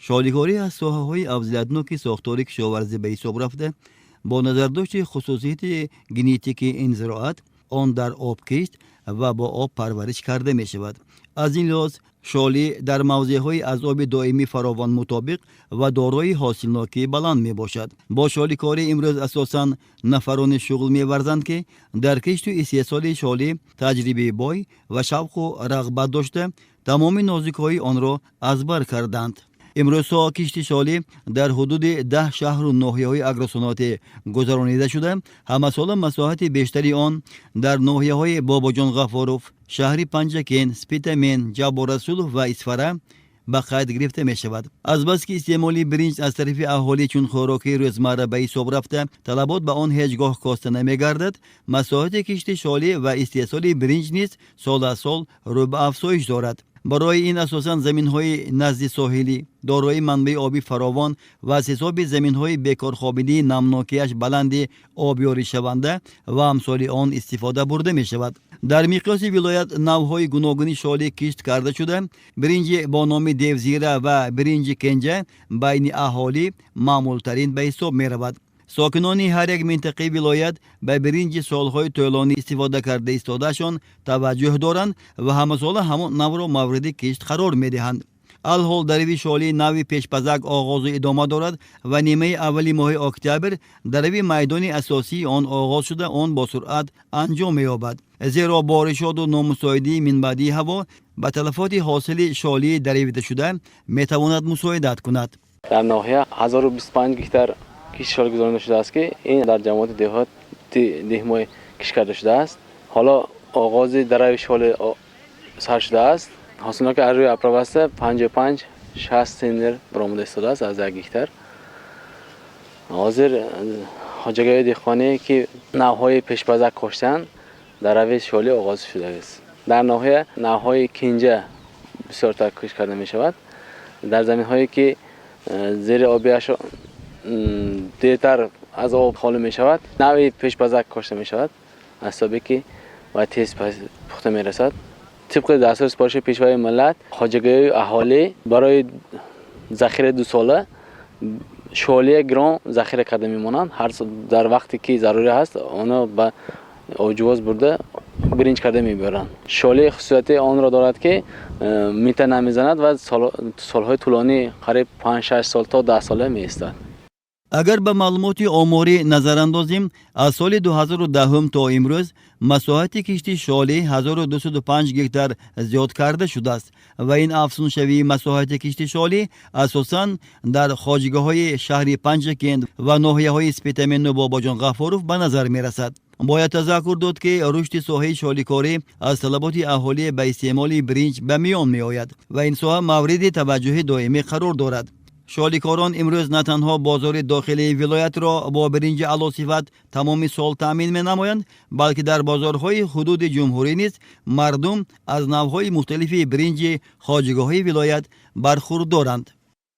شالیکاری از ساحه‌های افضلیت‌نوک ساختار کشاورزی به حساب رفته با نظرداشت خصوصیت ژنتیکی این زراعت آن در آب کشت و با آب پرورش کرده می شود. از این لحاظ شالی در موضع‌های از آب دائمی فراوان مطابق و دارای حاصلناکی بلند می باشد. با شالیکاری امروز اساساً نفران شغل می ورزند که در کشت و استحصال شالی تجربه بای و شوق و رغبت داشته تمام نازک‌های آن را از بر کردند. امروز کشت شالی در حدود 10 شهر و ناحیه‌های اگروصنعتی گذرانیده شده. همه سال مساحت بیشتری آن در ناحیه‌های باباجان غفاروف، شهر پنجکین، سپیتامین، جباررسول و اسفره به قید گرفته می شود. از بس که استعمال برنج از طرف اهالی چون خوراکی روزمره به حساب رفته طلبات به آن هیچگاه کاسته نمی گردد، مساحت کشت شالی و استحصال برنج نیز سال از سال رو به افزایش دارد. برای این اساساً زمین‌های نزد ساحلی دارای منبع آبی فراوان و از حساب زمین‌های بیکارخوابیدی نمناکیش بلند آبیاری شونده و امثال آن استفاده برده می شود. در مقیاس ولایت نوع‌های گوناگون شالی کشت کرده شده. برنج با نام دیوزیره و برنج کنجه بین اهالی معمول‌ترین به حساب می رود. ساکنان هر یک منطقه ولایت به برنج سالهای طولانی استفاده کرده ایستادهشان توجه دارند و همه سال همان نوع را مورد کشت قرار می دهند. الحال دروی شالی نوی پیشپزک آغاز ادامه دارد و نیمه اولی ماه اکتبر دروی میدان اساسی آن آغاز شده آن با سرعت انجام می‌یابد. زیرا بارشات و نامساعدی منبعی هوا به تلفات حاصل شالی دریافت شده میتواند مساعدت کند. در ناحیه 1025 هکتار کشت شالی گذرانده شده است که این در جماعت دهات دهمای کشت کرده شده است. حالا آغاز دریافت شالی سر شده است. حاصلناک از روی اپرابسته 55-60 سنتر برآمده ایستاده است از 1 هکتار. حاضر جگه دهخانه که نوهای پیشپزک کاشتن در روی شالی آغاز شده است. در ناحیه نوهای کنجه بسیار کشت کرده می شود. در زمین هایی که زیر آبیش دیرتر از آب خالی می شود نوی پیشپزک کاشته می شود از سابقه که و تیز پخته می رسد. طبق دستور سپارش پیشوای ملت خواجگی اهالی برای ذخیره 2 ساله شالی گران ذخیره کرده میمونند. هر در وقتی که ضروری هست آنها به آجواز برده برنج کرده میبرند. شالی خصوصیت آن را دارد که میته نمیزند و سالهای طولانی قریب 5-6 سال تا 10 ساله می ایستد. اگر به معلومات آماری نظر اندازیم از سال 2010 تا امروز مساحت کشت شالی 1205 هکتار زیاد کرده شده است و این افزون شوی مساحت کشت شالی اساساً در خواجگاه‌های شهر پنجکین و ناحیه‌های سپیتامین و باباجان غفاروف به نظر می رسد. باید تذکر داد که رشد ساحه شالیکاری از طلبات اهالی به استعمال برنج به میان می آید و این ساحه مورد توجه دائمی قرار دارد. شالیکاران امروز نه تنها بازار داخلی ولایت را با برنج اعلی‌صفت تمام سال تامین می نمایند بلکه در بازارهای حدود جمهوری نیز مردم از نوع‌های مختلف برنج خواجگاه‌های ولایت برخوردارند.